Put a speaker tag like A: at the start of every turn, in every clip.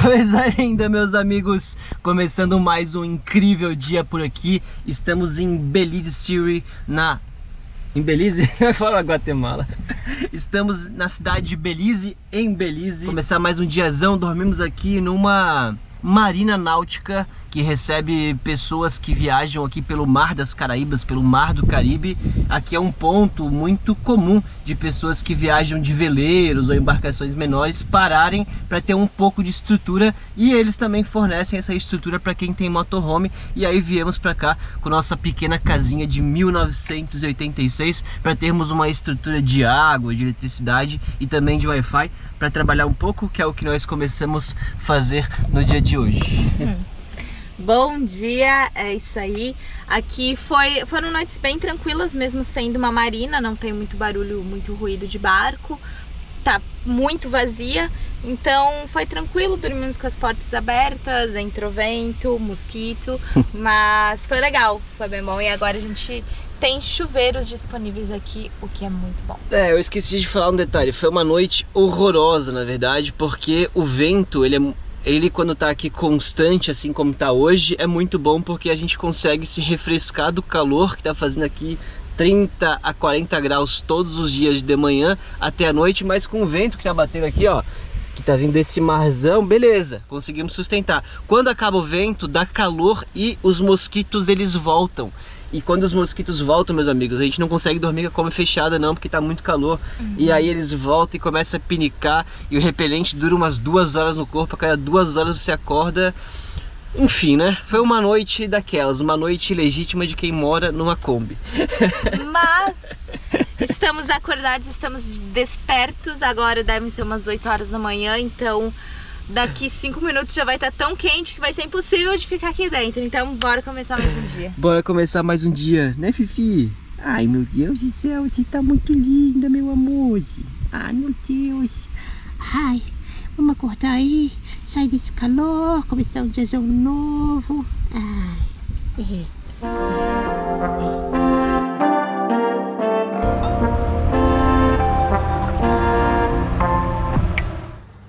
A: Coisa linda, meus amigos, começando mais um incrível dia por aqui. Estamos em Belize City, em Belize? Fala Guatemala. Estamos na cidade de Belize, em Belize. Começar mais um diazão, dormimos aqui numa marina náutica que recebe pessoas que viajam aqui pelo Mar das Caraíbas, pelo Mar do Caribe. Aqui é um ponto muito comum de pessoas que viajam de veleiros ou embarcações menores pararem para ter um pouco de estrutura, e eles também fornecem essa estrutura para quem tem motorhome. E aí viemos para cá com nossa pequena casinha de 1986 para termos uma estrutura de água, de eletricidade e também de Wi-Fi para trabalhar um pouco, que é o que nós começamos a fazer no dia de hoje.
B: Bom dia, é isso aí. Aqui foram noites bem tranquilas, mesmo sendo uma marina, não tem muito barulho, muito ruído de barco, tá muito vazia, então foi tranquilo, dormimos com as portas abertas, entrou vento, mosquito, mas foi legal, foi bem bom. E agora a gente tem chuveiros disponíveis aqui, o que é muito bom.
A: Eu esqueci de falar um detalhe, foi uma noite horrorosa, na verdade, porque o vento, ele quando tá aqui constante, assim como tá hoje, é muito bom porque a gente consegue se refrescar do calor que tá fazendo aqui 30 a 40 graus todos os dias de manhã até a noite, mas com o vento que tá batendo aqui, ó, que tá vindo desse marzão, beleza, conseguimos sustentar. Quando acaba o vento, dá calor e os mosquitos, eles voltam. E quando os mosquitos voltam, meus amigos, a gente não consegue dormir com a cama fechada não, porque tá muito calor. E aí eles voltam e começam a pinicar, e o repelente dura umas 2 horas no corpo, a cada 2 horas você acorda. Enfim, né? Foi uma noite daquelas, uma noite legítima de quem mora numa Kombi.
B: Mas estamos acordados, estamos despertos, agora devem ser umas 8 horas da manhã, então daqui 5 minutos já vai estar tão quente que vai ser impossível de ficar aqui dentro. Então bora começar mais um dia.
A: Bora começar mais um dia, né, Fifi? Ai, meu Deus do céu, você tá muito linda, meu amor. Ai, meu Deus. Ai, vamos acordar aí, sair desse calor, começar um diazão novo. Ai,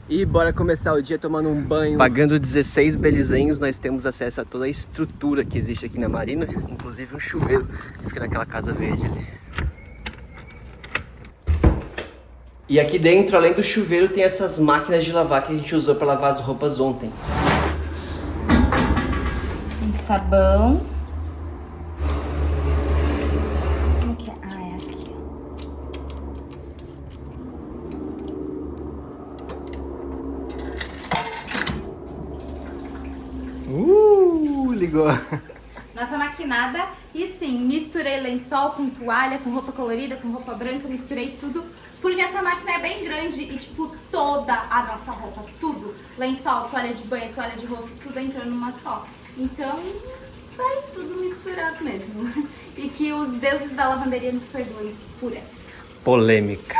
A: E bora começar o dia tomando um banho. Pagando 16 belizenhos, nós temos acesso a toda a estrutura que existe aqui na marina, inclusive um chuveiro que fica naquela casa verde ali. E aqui dentro, além do chuveiro, tem essas máquinas de lavar que a gente usou para lavar as roupas ontem.
B: Tem sabão. Como que é? É aqui, ó.
A: Ligou.
B: Nossa maquinada. E sim, misturei lençol com toalha, com roupa colorida, com roupa branca, misturei tudo. Porque essa máquina é bem grande e, tipo, toda a nossa roupa, tudo. Lençol, toalha de banho, toalha de rosto, tudo entrou numa só. Então, vai tudo misturado mesmo. E que os deuses da lavanderia nos perdoem por essa
A: Polêmica.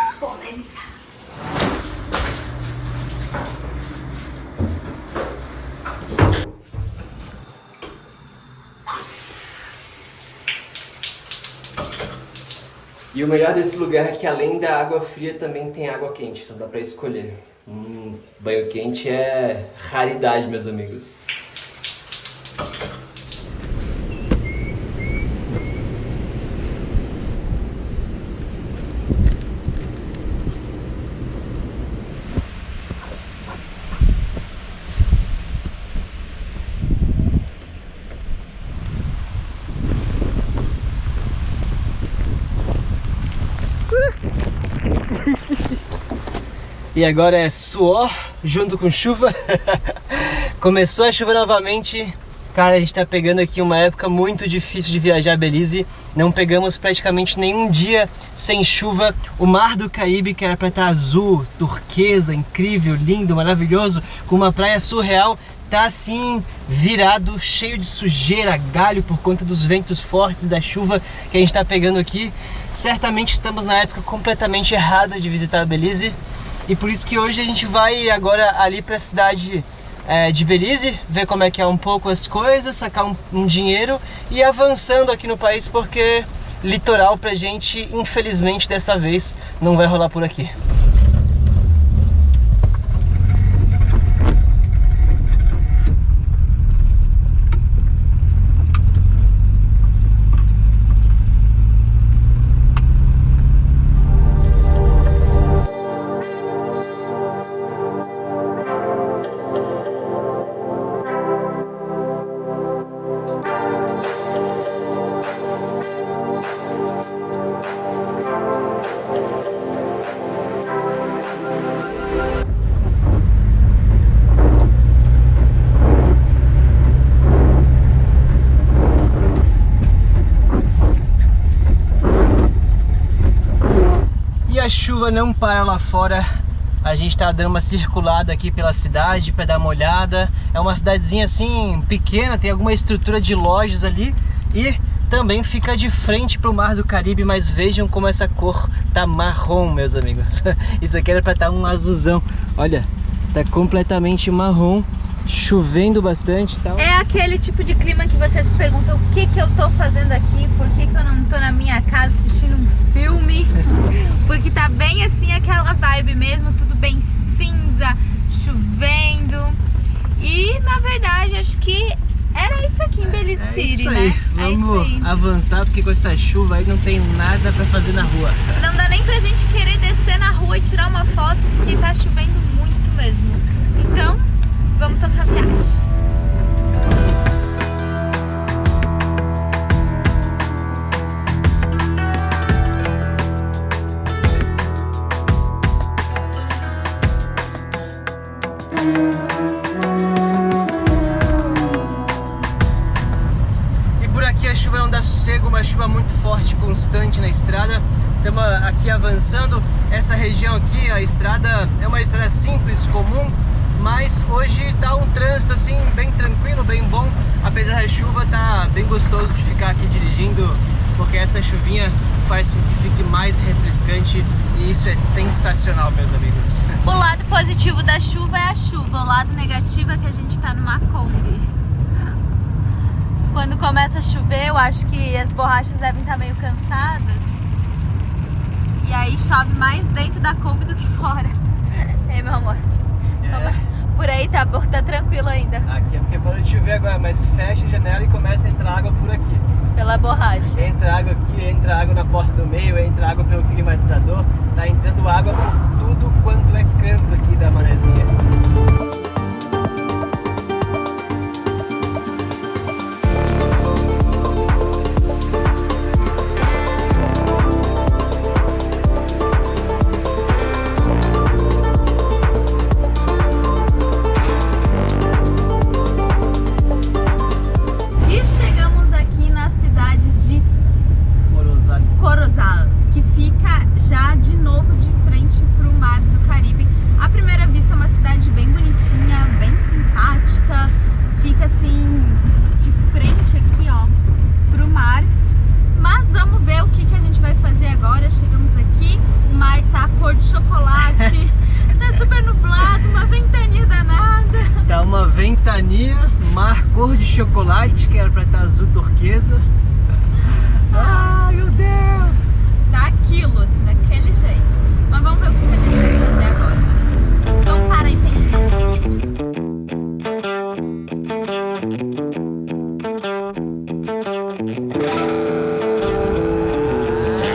A: E o melhor desse lugar é que além da água fria também tem água quente, então dá pra escolher. Banho quente é raridade, meus amigos. E agora é suor junto com chuva. Começou a chuva novamente. Cara, a gente tá pegando aqui uma época muito difícil de viajar a Belize. Não pegamos praticamente nenhum dia sem chuva. O Mar do Caribe, que era pra estar azul, turquesa, incrível, lindo, maravilhoso, com uma praia surreal, tá assim, virado, cheio de sujeira, galho, por conta dos ventos fortes da chuva que a gente tá pegando aqui. Certamente estamos na época completamente errada de visitar a Belize. E por isso que hoje a gente vai agora ali para a cidade de Belize, ver como é que é um pouco as coisas, sacar um dinheiro e ir avançando aqui no país, porque litoral pra gente, infelizmente dessa vez, não vai rolar por aqui. A chuva não para lá fora, a gente tá dando uma circulada aqui pela cidade para dar uma olhada. É uma cidadezinha assim pequena, tem alguma estrutura de lojas ali e também fica de frente para o Mar do Caribe, mas vejam como essa cor tá marrom, meus amigos. Isso aqui era para estar um azulzão, olha, tá completamente marrom, chovendo bastante e tal.
B: É aquele tipo de clima que você se pergunta o que eu tô fazendo aqui, por que eu não tô na minha casa assistindo um filme, porque tá bem assim aquela vibe mesmo, tudo bem cinza, chovendo. E na verdade acho que era isso aqui em Belize City, né?
A: Vamos avançar, porque com essa chuva aí não tem nada pra fazer na rua.
B: Não dá nem pra gente querer descer na rua e tirar uma foto, porque tá chovendo muito mesmo. Então vamos tocar a viagem.
A: E por aqui a chuva não dá sossego, uma chuva muito forte, constante na estrada. Estamos aqui avançando. Essa região aqui, a estrada é uma estrada simples, comum, mas hoje tá um trânsito assim bem tranquilo, bem bom. Apesar da chuva, tá bem gostoso de ficar aqui dirigindo, porque essa chuvinha faz com que fique mais refrescante e isso é sensacional, meus amigos.
B: O lado positivo da chuva é a chuva, o lado negativo é que a gente tá numa Kombi. Quando começa a chover, eu acho que as borrachas devem estar meio cansadas e aí chove mais dentro da Kombi do que fora. Ei, meu amor. Por aí tá tranquilo ainda.
A: Aqui é porque parou de chover agora, mas fecha a janela e começa a entrar água por aqui.
B: Pela borracha.
A: Entra água aqui, entra água na porta do meio, entra água pelo climatizador. Tá entrando água por tudo quanto é canto aqui da marezinha.
B: Corozal, que fica já de novo de frente para o Mar do Caribe. À primeira vista é uma cidade bem bonitinha, bem simpática, fica assim de frente aqui ó para o mar. Mas vamos ver o que a gente vai fazer agora. Chegamos aqui, o mar tá cor de chocolate, tá super nublado, uma ventania danada.
A: Tá uma ventania, mar cor de chocolate, que era pra estar azul turquesa. Ai, meu Deus!
B: Tá aquilo, assim, daquele jeito. Mas vamos ver o que a gente vai fazer agora. Vamos parar e pensar.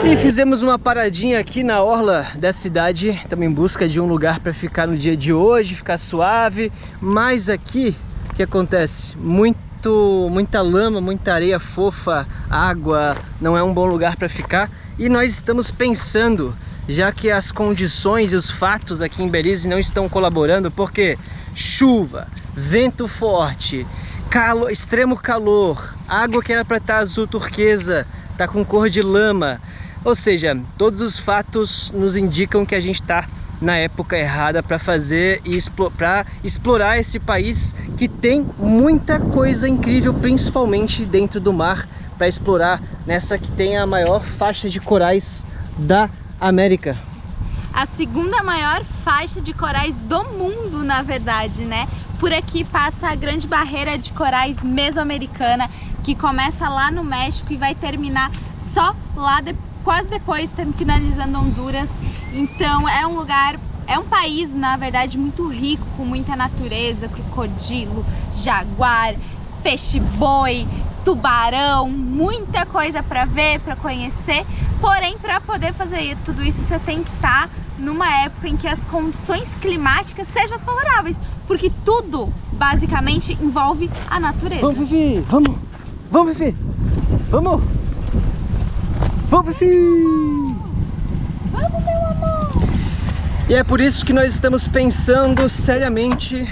A: E fizemos uma paradinha aqui na orla da cidade. Estamos em busca de um lugar para ficar no dia de hoje, ficar suave. Mas aqui, o que acontece? Muita lama, muita areia fofa, água, não é um bom lugar para ficar. E nós estamos pensando, já que as condições e os fatos aqui em Belize não estão colaborando, porque chuva, vento forte, extremo calor, água que era para estar azul turquesa, tá com cor de lama. Ou seja, todos os fatos nos indicam que a gente está na época errada para fazer e para explorar esse país que tem muita coisa incrível, principalmente dentro do mar, para explorar nessa que tem a maior faixa de corais da América.
B: a segunda maior faixa de corais do mundo, na verdade, né? Por aqui passa a Grande Barreira de Corais Mesoamericana, que começa lá no México e vai terminar só lá quase depois, finalizando Honduras. Então é um lugar, é um país, na verdade, muito rico, com muita natureza, crocodilo, jaguar, peixe-boi, tubarão, muita coisa para ver, para conhecer. Porém, para poder fazer tudo isso, você tem que estar numa época em que as condições climáticas sejam as favoráveis, porque tudo basicamente envolve a natureza.
A: Vamos, Fifi! Vamos! Vamos, Fifi! Vamos! Vamos, Fifi!
B: Vamos, meu amor!
A: E é por isso que nós estamos pensando seriamente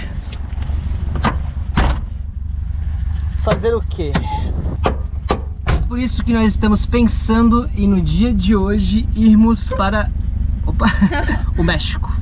A: fazer o quê? Por isso que nós estamos pensando em, no dia de hoje, irmos para o México.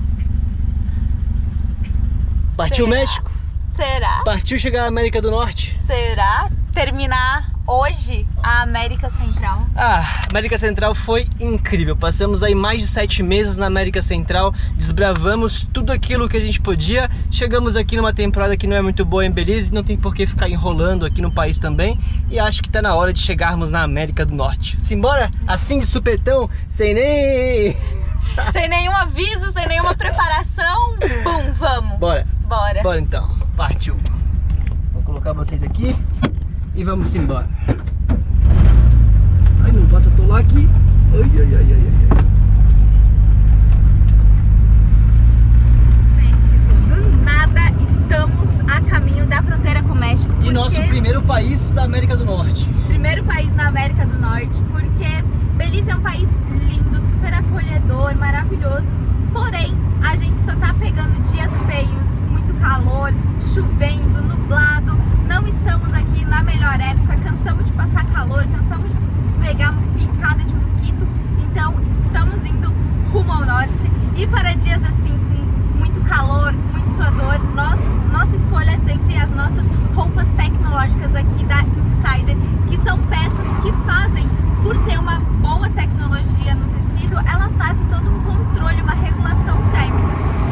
A: Partiu o México?
B: Será?
A: Partiu chegar à América do Norte?
B: Será? Terminar hoje a América Central?
A: Ah, América Central foi incrível. Passamos aí mais de 7 meses na América Central, desbravamos tudo aquilo que a gente podia. Chegamos aqui numa temporada que não é muito boa em Belize, não tem por que ficar enrolando aqui no país também. E acho que tá na hora de chegarmos na América do Norte. Simbora? Assim de supetão, sem nenhum aviso,
B: sem nenhuma preparação. Bum, vamos.
A: Bora.
B: Bora.
A: Bora então. Partiu. Vou colocar vocês aqui e vamos embora. Ai, não posso atolar aqui. Ai, ai, ai, ai, ai.
B: México. Do nada estamos a caminho da fronteira com o México.
A: E nosso primeiro país da América do Norte.
B: Primeiro país na América do Norte, porque Belize é um país lindo, super acolhedor, maravilhoso. Porém, a gente só tá pegando dias feios, muito calor, chovendo, nublado. Não estamos aqui na melhor época, cansamos de passar calor, cansamos de pegar picada de mosquito. Então, estamos indo rumo ao norte. E para dias assim, com muito calor, com muito suador, nossa escolha é sempre as nossas roupas tecnológicas aqui da Insider, que são peças que fazem, por ter uma boa tecnologia no tecido, elas fazem todo um controle, uma regulação térmica.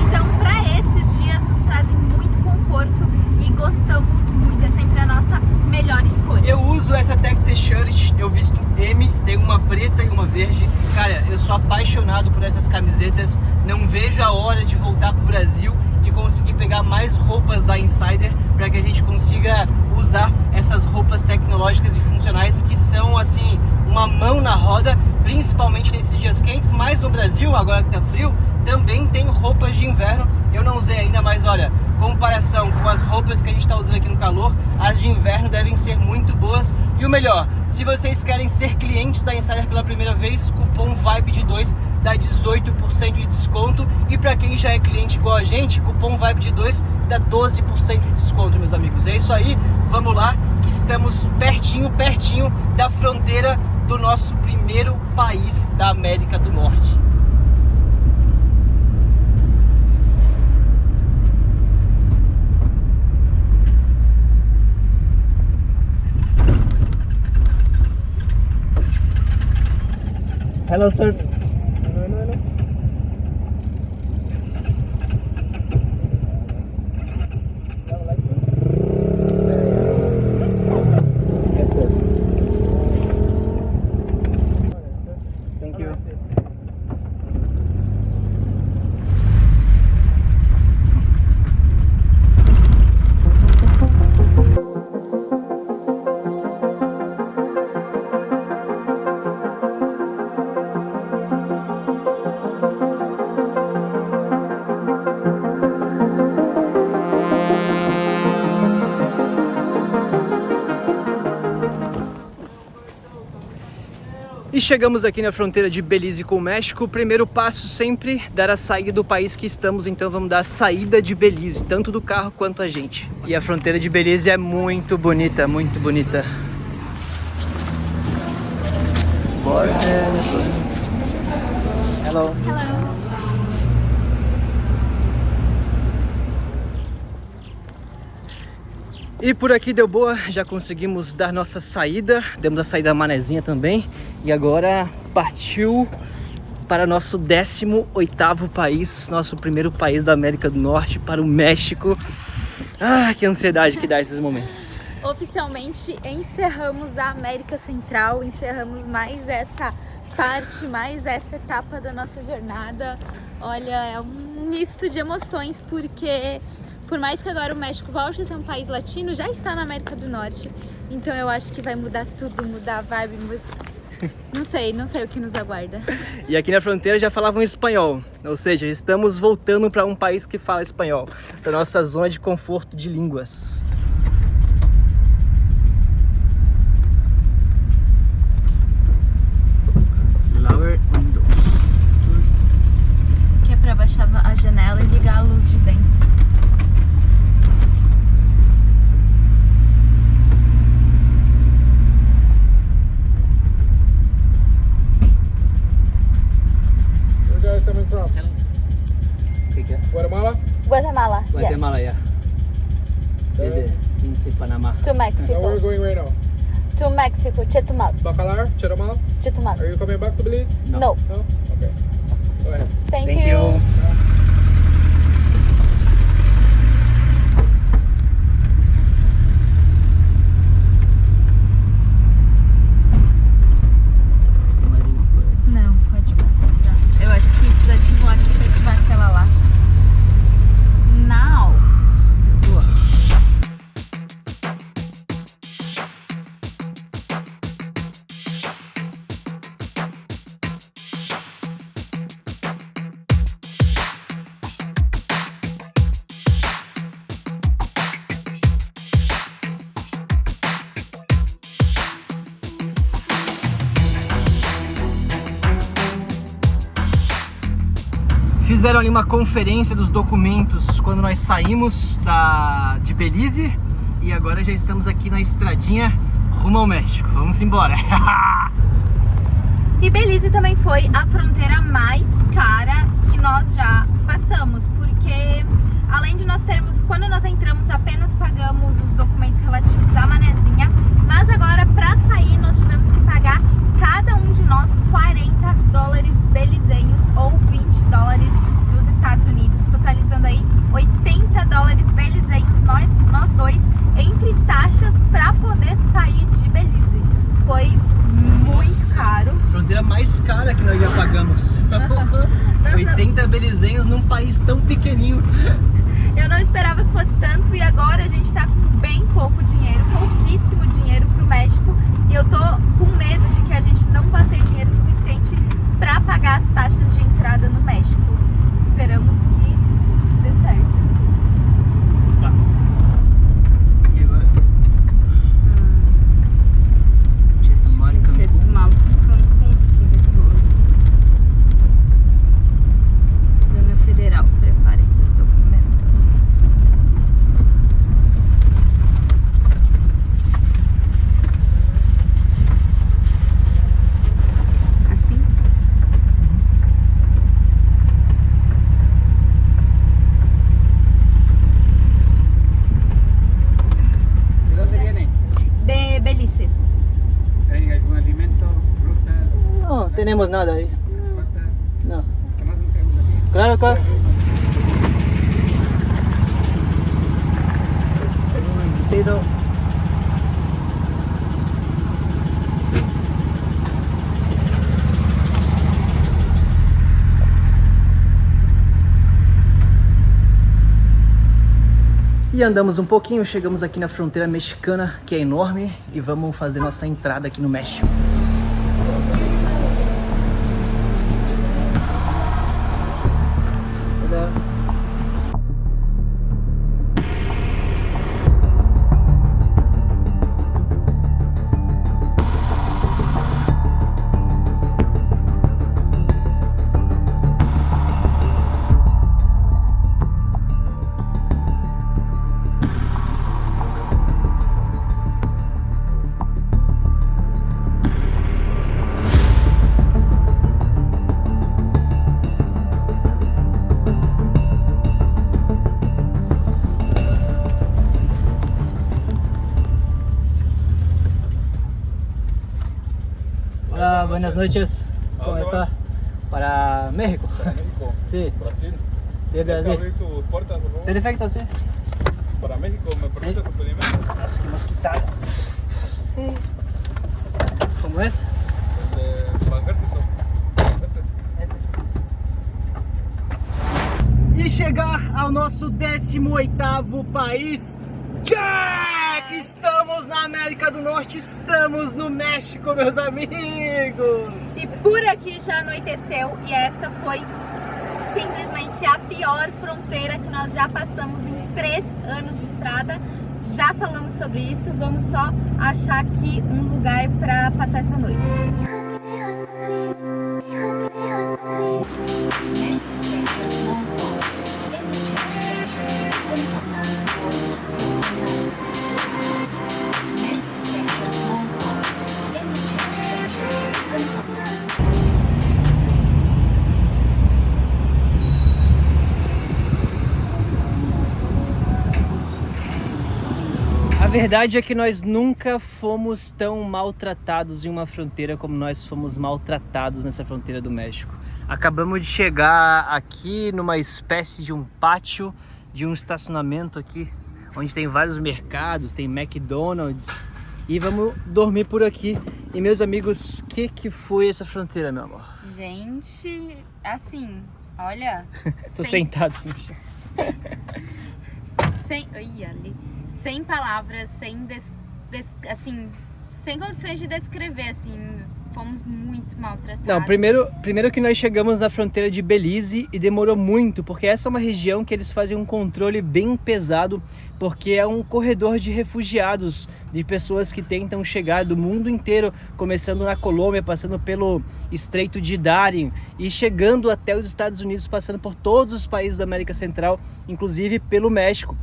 B: Então, para esses dias, nos trazem muito conforto e gostamos muito. É sempre a nossa melhor escolha.
A: Eu uso essa Tech T-shirt, eu visto M, tem uma preta e uma verde. Cara, eu sou apaixonado por essas camisetas. Não vejo a hora de voltar pro Brasil e conseguir pegar mais roupas da Insider para que a gente consiga usar essas roupas tecnológicas e funcionais que são, assim, uma mão na roda, principalmente nesses dias quentes. Mas no Brasil, agora que tá frio, também tem roupas de inverno. Eu não usei ainda, mas olha, comparação com as roupas que a gente tá usando aqui no calor, as de inverno devem ser muito boas. E o melhor, se vocês querem ser clientes da Insider pela primeira vez, cupom VIBE2 dá 18% de desconto. E para quem já é cliente igual a gente, cupom VIBE2 dá 12% de desconto, meus amigos. É isso aí, vamos lá, que estamos pertinho da fronteira do nosso primeiro país da América do Norte. Hello, sir. Hello. Yes, please. Thank you. E chegamos aqui na fronteira de Belize com o México. O primeiro passo sempre dar a saída do país que estamos, então vamos dar a saída de Belize, tanto do carro quanto a gente. E a fronteira de Belize é muito bonita, muito bonita. Bora. Hello.
B: Hello.
A: E por aqui deu boa, já conseguimos dar nossa saída, demos a saída manezinha também. E agora partiu para nosso 18º país, nosso primeiro país da América do Norte, para o México. Ah, que ansiedade que dá esses momentos.
B: Oficialmente encerramos a América Central, encerramos mais essa parte, mais essa etapa da nossa jornada. Olha, é um misto de emoções, porque por mais que agora o México volte a ser um país latino, já está na América do Norte. Então eu acho que vai mudar tudo, mudar a vibe, não sei o que nos aguarda.
A: E aqui na fronteira já falavam espanhol, ou seja, estamos voltando para um país que fala espanhol, para nossa zona de conforto de línguas. Lower window.
B: Que é para baixar a janela e ligar a luz de dentro.
C: Coming from? Guatemala?
B: Guatemala.
A: Guatemala, yeah. Desde since Panama.
B: To
C: Now where are
B: Mexico.
C: you going right now?
B: To Mexico, Chetumal.
C: Bacalar? Chetumal?
B: Chetumal.
C: Are you coming back to Belize?
A: No.
B: No.
C: No? Okay. Go ahead.
B: Thank
A: Thank you.
B: Não, pode passar. Eu acho que desativou aqui pra ativar aquela lá. Now.
A: Fizeram ali uma conferência dos documentos quando nós saímos de Belize e agora já estamos aqui na estradinha rumo ao México. Vamos embora!
B: E Belize também foi a fronteira mais cara que nós já passamos, porque além de nós termos, quando nós entramos, apenas pagamos os documentos relativos à Manezinha, mas agora para sair nós tivemos que pagar cada um de nós $40 belizenhos ou $20 dos Estados Unidos, totalizando aí $80 belizenhos nós dois, entre taxas para poder sair de Belize. Foi muito caro.
A: Fronteira mais cara que nós já pagamos. 80 belizenhos num país tão pequenininho.
B: Eu não esperava que fosse tanto e agora a gente tá com bem pouco dinheiro, pouquíssimo dinheiro pro México, e eu tô com medo de que a gente não vai ter dinheiro suficiente para pagar as taxas de entrada no México. Esperamos que dê certo.
A: E agora? Chetumal e Cancún.
B: Chetumal, Cancún. Governo Federal, prepare seus documentos. Assim?
C: ¿De dónde vienen?
B: De Belize.
C: ¿Traen algún alimento, frutas,
A: No, tenemos nada ahí.
C: patas?
A: No.
C: Tomás un segundo aquí.
A: Claro, claro. Pero... E andamos um pouquinho, chegamos aqui na fronteira mexicana, que é enorme, e vamos fazer nossa entrada aqui no México. Hola, buenas noches. ¿Cómo está? Para México.
D: Para México,
A: Sí,
D: Brasil.
A: de
D: ¿Puede
A: Brasil.
D: abrir sus puertas, por favor?
A: Perfecto, sí.
D: Para México, ¿me permite su pedimento?
A: Nossa, que mosquitada.
B: Sim.
A: Como é?
D: Para el ejército. Ese.
A: E chegar ao nosso 18º país. Check! Estamos na América do Norte, estamos no México, meus amigos.
B: E por aqui já anoiteceu e essa foi simplesmente a pior fronteira que nós já passamos em 3 anos de estrada. Já falamos sobre isso, vamos só achar aqui um lugar para passar essa noite.
A: A verdade é que nós nunca fomos tão maltratados em uma fronteira como nós fomos maltratados nessa fronteira do México. Acabamos de chegar aqui numa espécie de um pátio, de um estacionamento aqui, onde tem vários mercados, tem McDonald's, e vamos dormir por aqui. E meus amigos, o que foi essa fronteira, meu amor?
B: Gente, assim, olha...
A: Tô sentado no chão.
B: Sem palavras, assim, sem condições de descrever, assim, fomos muito maltratados.
A: Não, primeiro que nós chegamos na fronteira de Belize e demorou muito, porque essa é uma região que eles fazem um controle bem pesado, porque é um corredor de refugiados, de pessoas que tentam chegar do mundo inteiro, começando na Colômbia, passando pelo Estreito de Darien e chegando até os Estados Unidos, passando por todos os países da América Central, inclusive pelo México.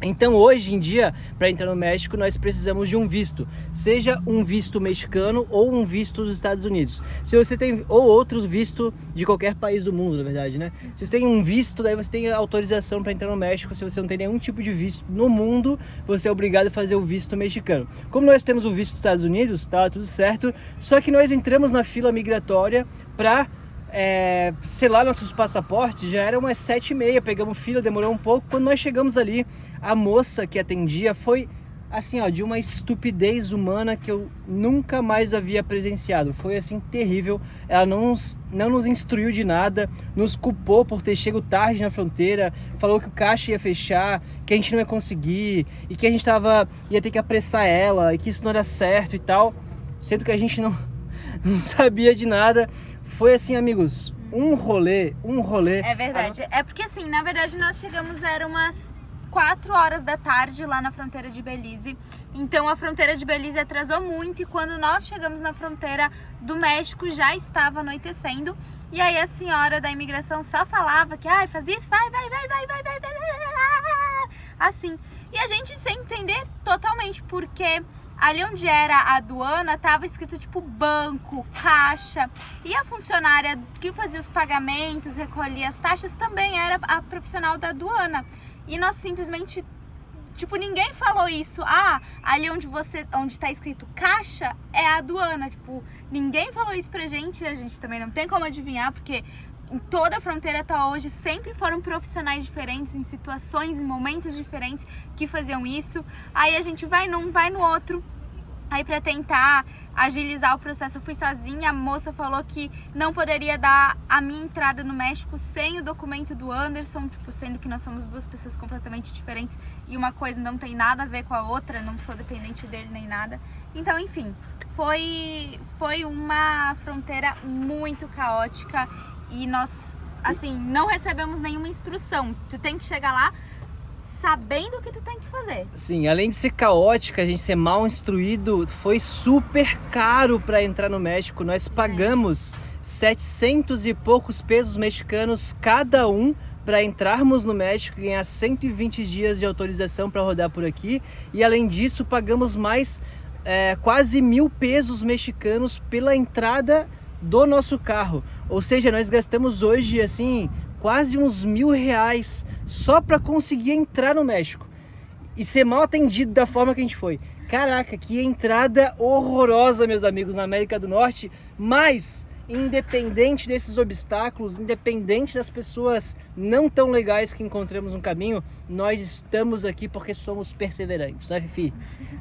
A: Então hoje em dia, para entrar no México, nós precisamos de um visto, seja um visto mexicano ou um visto dos Estados Unidos. Se você tem, ou outros vistos de qualquer país do mundo, na verdade, né? Se você tem um visto, daí você tem autorização para entrar no México. Se você não tem nenhum tipo de visto no mundo, você é obrigado a fazer o visto mexicano. Como nós temos o visto dos Estados Unidos, tá tudo certo, só que nós entramos na fila migratória para... selar nossos passaportes, já era umas 7h30, pegamos fila, demorou um pouco. Quando nós chegamos ali, a moça que atendia foi assim, ó, de uma estupidez humana que eu nunca mais havia presenciado. Foi assim, terrível. Ela não nos instruiu de nada, nos culpou por ter chegado tarde na fronteira, falou que o caixa ia fechar, que a gente não ia conseguir, e que a gente ia ter que apressar ela, e que isso não era certo e tal, sendo que a gente não sabia de nada. Foi assim, amigos, um rolê.
B: É verdade. É porque assim, na verdade nós chegamos, era umas 4 horas da tarde lá na fronteira de Belize. Então a fronteira de Belize atrasou muito e quando nós chegamos na fronteira do México já estava anoitecendo. E aí a senhora da imigração só falava que faz isso, vai, assim. E a gente sem entender totalmente, porque... ali onde era a aduana, tava escrito tipo banco, caixa. E a funcionária que fazia os pagamentos, recolhia as taxas, também era a profissional da aduana. E nós simplesmente, tipo, ninguém falou isso. Ali onde tá escrito caixa é a aduana. Tipo, ninguém falou isso pra gente. A gente também não tem como adivinhar, porque... em toda a fronteira até hoje sempre foram profissionais diferentes, em situações, em momentos diferentes que faziam isso. Aí a gente vai num, vai no outro. Aí pra tentar agilizar o processo eu fui sozinha. A moça falou que não poderia dar a minha entrada no México sem o documento do Anderson, tipo, sendo que nós somos 2 pessoas completamente diferentes e uma coisa não tem nada a ver com a outra, não sou dependente dele nem nada. Então, enfim, foi uma fronteira muito caótica. E nós, assim, não recebemos nenhuma instrução. Tu tem que chegar lá sabendo o que tu tem que fazer.
A: Sim, além de ser caótica, a gente ser mal instruído, foi super caro para entrar no México. Nós pagamos 700 e poucos pesos mexicanos cada um para entrarmos no México e ganhar 120 dias de autorização para rodar por aqui. E além disso, pagamos mais quase 1.000 pesos mexicanos pela entrada do nosso carro. Ou seja, nós gastamos hoje assim quase uns R$1.000 só para conseguir entrar no México e ser mal atendido da forma que a gente foi. Caraca, que entrada horrorosa, meus amigos, na América do Norte. Mas independente desses obstáculos, independente das pessoas não tão legais que encontramos no caminho, nós estamos aqui porque somos perseverantes, né, Fifi?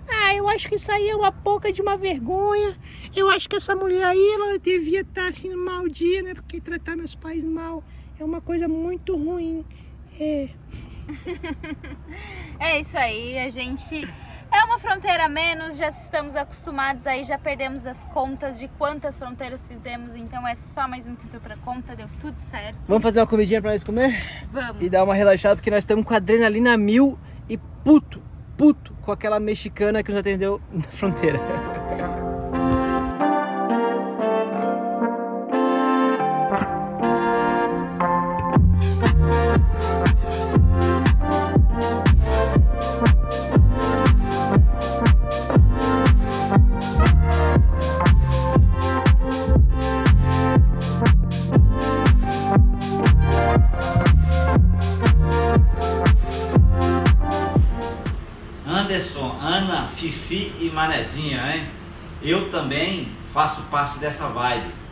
E: Ah, eu acho que isso aí é uma pouca de uma vergonha. Eu acho que essa mulher aí, ela devia estar assim no mau dia, né? Porque tratar meus pais mal é uma coisa muito ruim.
B: É isso aí, a gente é uma fronteira a menos, já estamos acostumados aí, já perdemos as contas de quantas fronteiras fizemos, então é só mais um que entrou pra conta, deu tudo certo.
A: Vamos fazer uma comidinha pra nós comer?
B: Vamos.
A: E dar uma relaxada, porque nós estamos com a adrenalina mil e puto com aquela mexicana que nos atendeu na fronteira.
F: Anderson, Ana, Fifi e Manezinha, hein? Eu também faço parte dessa vibe.